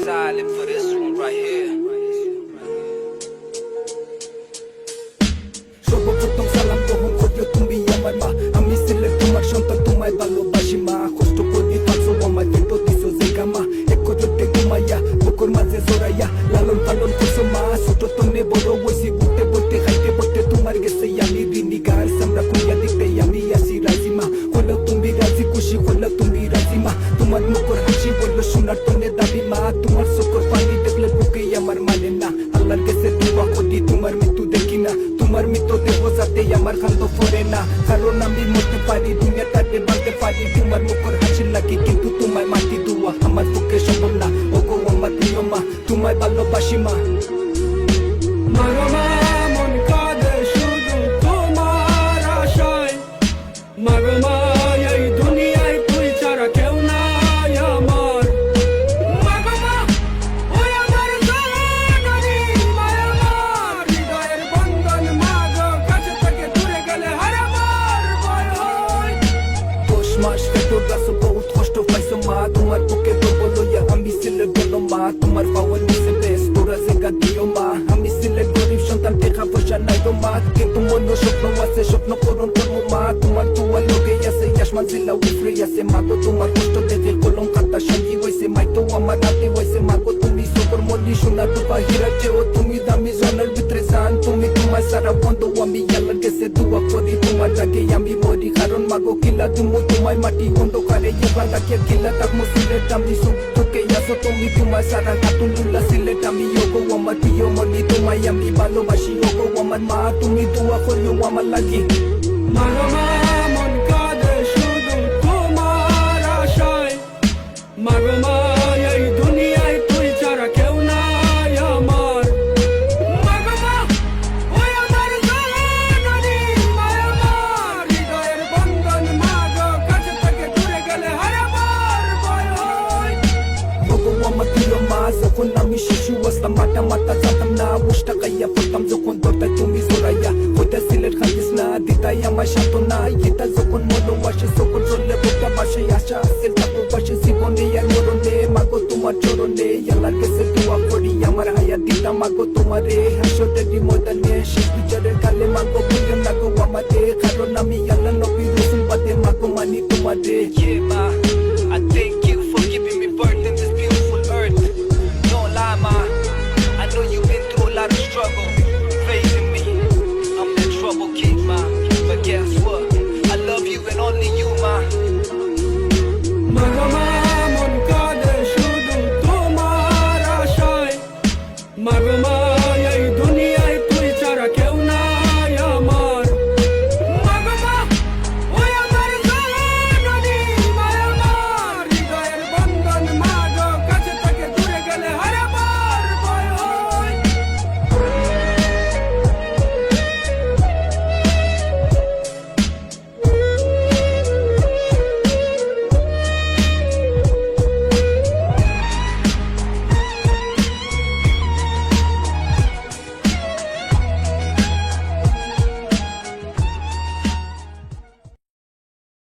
silent for this one right here. সর্বপ্রথম সালাম গ্রহণ করিও তুমি আমার মা, আমি ছেলে তোমার সন্তান, তোমায় ভালোবাসি মা। কষ্ট করি পাঁচশো আমায় পেটো দিছো জায়গা মা, এক করতে ঘুমাইয়া বুকুর মাঝে জড়াইয়া লালন পালন করছো মা। ছোট তনে বড় হইছি বুঝতে বলতে খাইতে বলতে তোমার গেছে আমি ঋণী গার সামরা কইয়া দিতে আমি আসি রাজি মা। হলেও তুমি রাজি খুশি হলেও তুমি রাজি মা, তোমার মুখর হাসি বললো সোনার তনে দাবি মা। তোমার চোখের পানি দেখলে বুকে আমার মানে না, আল্লাহর কাছে দোয়া করি তোমার মৃত্যু দেখি না। তোমার মৃত্যু দেহ যাতে আমার কান্দ পড়ে না, কারণ আমি মরতে পারি দুনিয়া তাকে বাঁধতে পারি। তোমার মুখর হাসি লাগে কিন্তু তোমায় মাটি দুয়া আমার পক্ষে সম্ভব না। ও গো আমার প্রিয় মা, তোমায় ভালোবাসি মা। মন কাঁদে শুধু তোমার আশায়, মাগমা এই দুনিয়ায় তুই ছাড়া কেউ নাই আমার। মাগমা ওই আমার জননী মায়ামার, হৃদয়ের বন্ধন মাগ কাছে থেকে দূরে গেলে হারাবার ভয় হয়। 10 মাস পেটর রাসো বহুত কষ্ট পাইছো মা, তোমার বুকে দুর্ব লইয়া আমি ছেলে বলো মা। তোমার পাওয়ার নিচে বেশ তোরা জায়গা দিও মা, আমি ছেলে গরিব সন্তান দেখা পয়সা নাই গো মা। কিন্তু মনে স্বপ্ন আছে স্বপ্ন পূরণ করবো মা। তোমার তোমার লোকে আছে আসমান জেলা উফরে আছে মা গো। তোমার কষ্ট দেখে কলম খাতা সঙ্গী হয়েছে মাই তো আমার হাতে হয়েছে মা গো। তুমি সবর মল্লি সোনা রূপা হীরা চেও তুমি দামি জনের ভিতরে জান। তুমি তোমার সারা বন্ধ আমি আল্লাহর কাছে দোয়া করি তোমার আগে আমি মরি, কারণ মাগো কিলা তুমি তোমায় মাটি অন্ধকারে এবার রাখে কিলা থাকবো সিলেট আমি সুখ তোকে আসো। তুমি তোমার সারা কাতুল্লা সিলেট আমি ওগো আমার প্রিয় মনি, তোমায় আমি ভালোবাসি ওগো আমার মা। তুমি দোয়া করিও আমার লাগি। মাগমা মন কাঁদে শুধু তোমার আশায়, মাগমা এই দুনিয়ায় তুই ছাড়া কেউ নাই আমার। মাগমা ওই আমার জননী মায়ামার, হৃদয়ের বন্ধন মাগ কাছে থেকে দূরে গেলে হারাবার ভয় হয়। ওগো আমার প্রিয় মা, যখন আমি শিশু আসতাম মাটা মাতা যেতাম না, উষ্টা খাইয়া পড়তাম যখন দরকার তুমি জোরাইয়া ওইটা সিলেট খাইতিস না দিতাই আমার সান্ত্বনা। এটা যখন মনো আসে যখন চললে বোকা বাসে আশা আসে যাবো পাশে জীবনে আর মরণে মাগো তোমার চরণে আল্লাহর কাছে দোয়া করি আমার হায়াত দিতাম মাগো তোমারে হাসরের ময়দানে শেষ